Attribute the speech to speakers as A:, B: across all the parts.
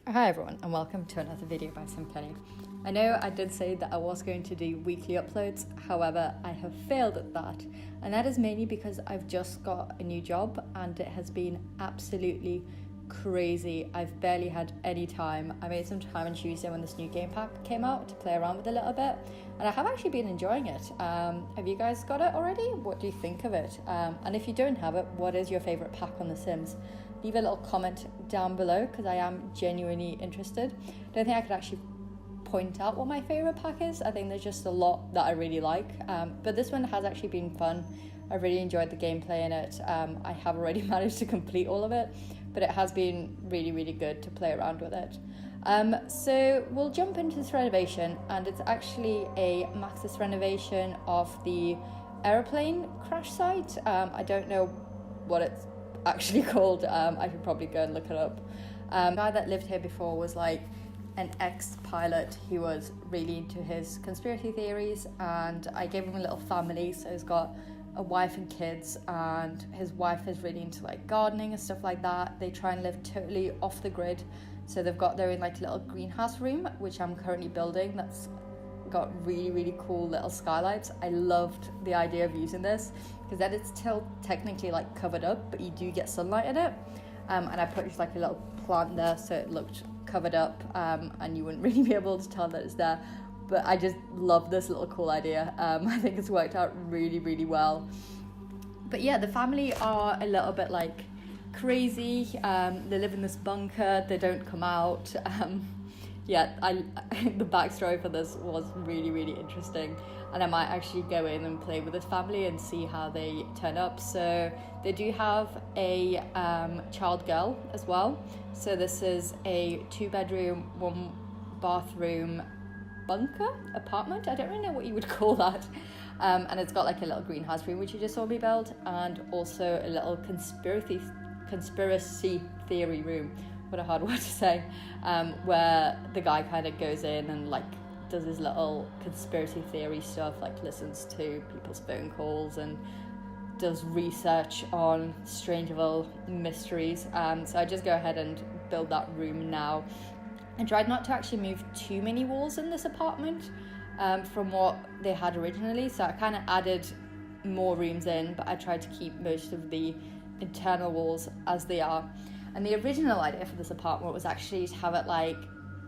A: Hi everyone and welcome to another video by Sam Kenny. I know I did say that I was going to do weekly uploads, however I have failed at that, and that is mainly because I've just got a new job and it has been absolutely crazy. I've barely had any time. I made some time on Tuesday when this new game pack came out to play around with a little bit, and I have actually been enjoying it. Have you guys got it already? What do you think of it? And if you don't have it, what is your favourite pack on The Sims? Leave a little comment down below because I am genuinely interested. I don't think I could actually point out what my favourite pack is. I think there's just a lot that I really like, but this one has actually been fun. I really enjoyed the gameplay in it. I have already managed to complete all of it, but it has been really good to play around with it. So we'll jump into this renovation, and it's actually a Maxis renovation of the aeroplane crash site. I don't know what it's actually called. I should probably go and look it up. The guy that lived here before was like an ex-pilot. He was really into his conspiracy theories, and I gave him a little family, so he's got a wife and kids, and his wife is really into like gardening and stuff like that. They try and live totally off the grid, so they've got their own like little greenhouse room, which I'm currently building. That's got really cool little skylights. I loved the idea of using this because then it's still technically like covered up, but you do get sunlight in it, and I put just like a little plant there so it looked covered up, and you wouldn't really be able to tell that it's there. But I just love this little cool idea. I think it's worked out really well. But yeah, the family are a little bit like crazy. They live in this bunker, they don't come out. The backstory for this was really interesting, and I might actually go in and play with this family and see how they turn up. So they do have a child girl as well. So this is a 2-bedroom, 1-bathroom bunker apartment. I don't really know what you would call that. And it's got like a little greenhouse room, which you just saw me build, and also a little conspiracy theory room. What a hard word to say. Where the guy kind of goes in and like does his little conspiracy theory stuff, like listens to people's phone calls and does research on Strangeville mysteries. So I just go ahead and build that room now. I tried not to actually move too many walls in this apartment from what they had originally, so I kind of added more rooms in, but I tried to keep most of the internal walls as they are. And the original idea for this apartment was actually to have it like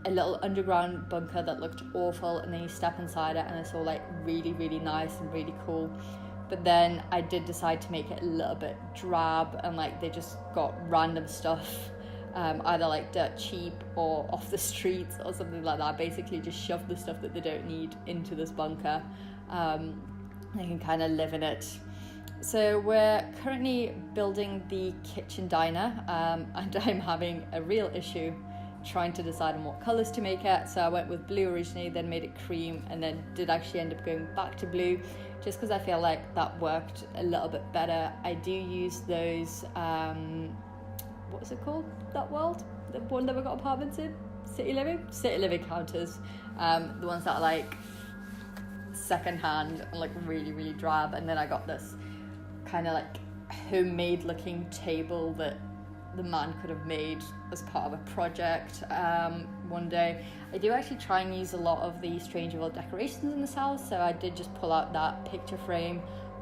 A: a little underground bunker that looked awful, and then you step inside it and it's all like really nice and really cool. But then I did decide to make it a little bit drab, and like they just got random stuff, either like dirt cheap or off the streets or something like that. Basically just shove the stuff that they don't need into this bunker. They can kind of live in it. So we're currently building the kitchen diner, and I'm having a real issue trying to decide on what colours to make it. So I went with blue originally, then made it cream, and then did actually end up going back to blue just because I feel like that worked a little bit better. I do use those, what was it called, that world? The one that we got apartments in? City living counters. The ones that are like second hand and like really drab. And then I got this kind of like homemade looking table that the man could have made as part of a project one day. I do actually try and use a lot of the Strangeville decorations in this house, so I did just pull out that picture frame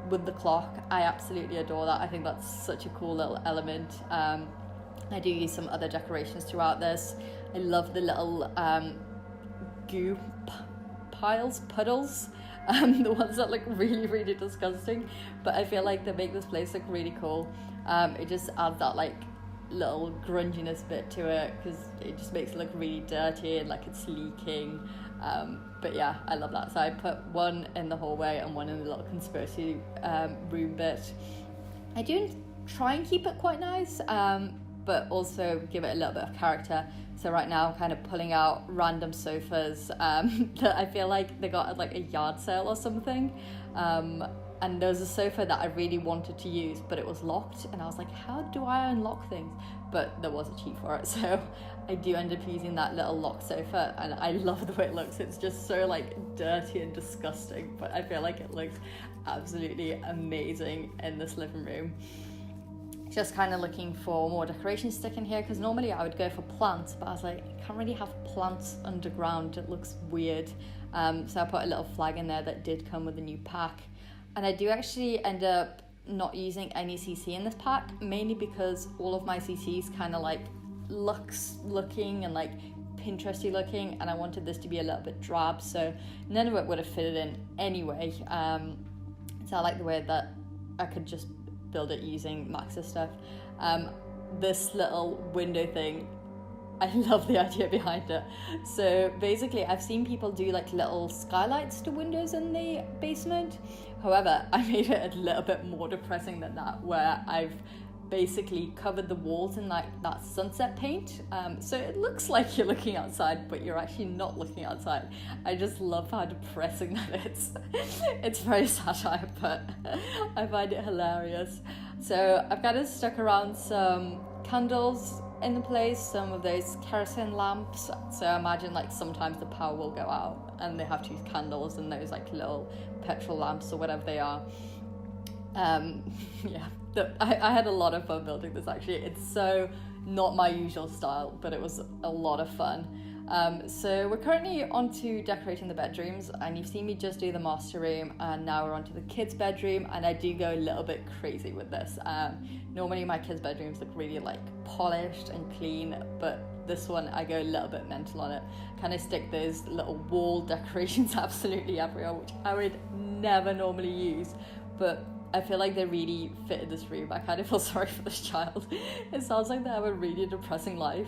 A: with the clock. I absolutely adore that. I think that's such a cool little element. I do use some other decorations throughout this. I love the little goo puddles. The ones that look really disgusting, but I feel like they make this place look really cool. It just adds that like little grunginess bit to it because it just makes it look really dirty and like it's leaking. But yeah, I love that. So I put one in the hallway and one in the little conspiracy room bit. I do try and keep it quite nice, but also give it a little bit of character. So right now I'm kind of pulling out random sofas that I feel like they got at like a yard sale or something. And there was a sofa that I really wanted to use, but it was locked. And I was like, how do I unlock things? But there was a key for it. So I do end up using that little locked sofa, and I love the way it looks. It's just so like dirty and disgusting, but I feel like it looks absolutely amazing in this living room. just kind of looking for more decoration stick in here, because normally I would go for plants, but I was like, I can't really have plants underground, it looks weird. So I put a little flag in there that did come with a new pack. And I do actually end up not using any CC in this pack, mainly because all of my CCs kind of like looking and like Pinteresty looking, and I wanted this to be a little bit drab, so none of it would have fitted in anyway. So I like the way that I could just build it using Max's stuff. This little window thing, I love the idea behind it. So basically I've seen people do like little skylights to windows in the basement. However, I made it a little bit more depressing than that, where I've basically covered the walls in like that sunset paint, so it looks like you're looking outside, but you're actually not looking outside. I just love how depressing that is. It's very satire, but I find it hilarious. So I've kind of stuck around some candles in the place, some of those kerosene lamps. So I imagine like sometimes the power will go out and they have to use candles and those like little petrol lamps or whatever they are. Yeah, I had a lot of fun building this actually. It's so not my usual style, but it was a lot of fun. So we're currently on to decorating the bedrooms, and you've seen me just do the master room, and now we're on to the kids' bedroom, and I do go a little bit crazy with this. Normally my kids' bedrooms look really like polished and clean, but this one I go a little bit mental on it. Kind of stick those little wall decorations absolutely everywhere, which I would never normally use, but I feel like they really fitted this room. I kind of feel sorry for this child. It sounds like they have a really depressing life,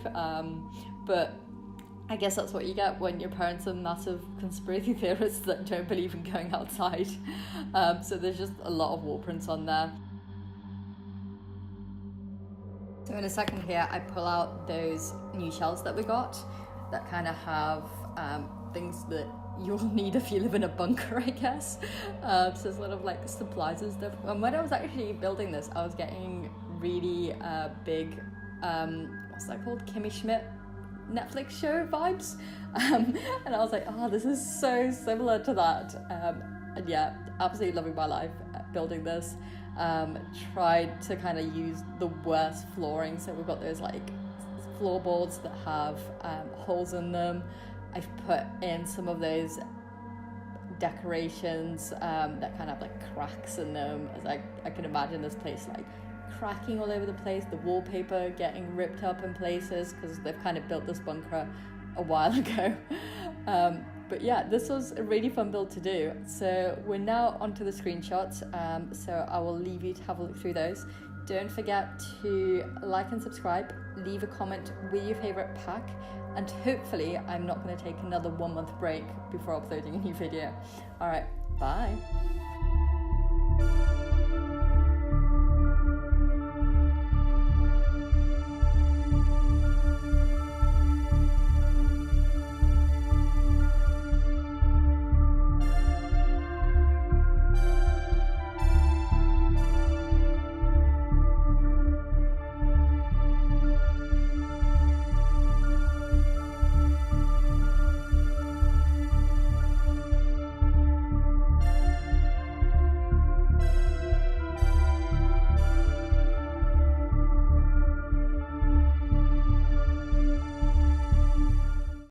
A: but I guess that's what you get when your parents are massive conspiracy theorists that don't believe in going outside. So there's just a lot of wall prints on there. So in a second here, I pull out those new shelves that we got that kind of have things that you'll need if you live in a bunker, I guess. So there's a lot of like supplies and stuff. And when I was actually building this, I was getting really big, what's that called? Kimmy Schmidt Netflix show vibes. And I was like, oh, this is so similar to that. And yeah, absolutely loving my life building this. Tried to kind of use the worst flooring. So we've got those like floorboards that have holes in them. I've put in some of those decorations that kind of have like cracks in them, as I can imagine this place like cracking all over the place, the wallpaper getting ripped up in places because they've kind of built this bunker a while ago. But yeah, this was a really fun build to do. So we're now onto the screenshots, so I will leave you to have a look through those. Don't forget to like and subscribe, leave a comment with your favourite pack, and hopefully I'm not going to take another 1 month break before uploading a new video. Alright, bye!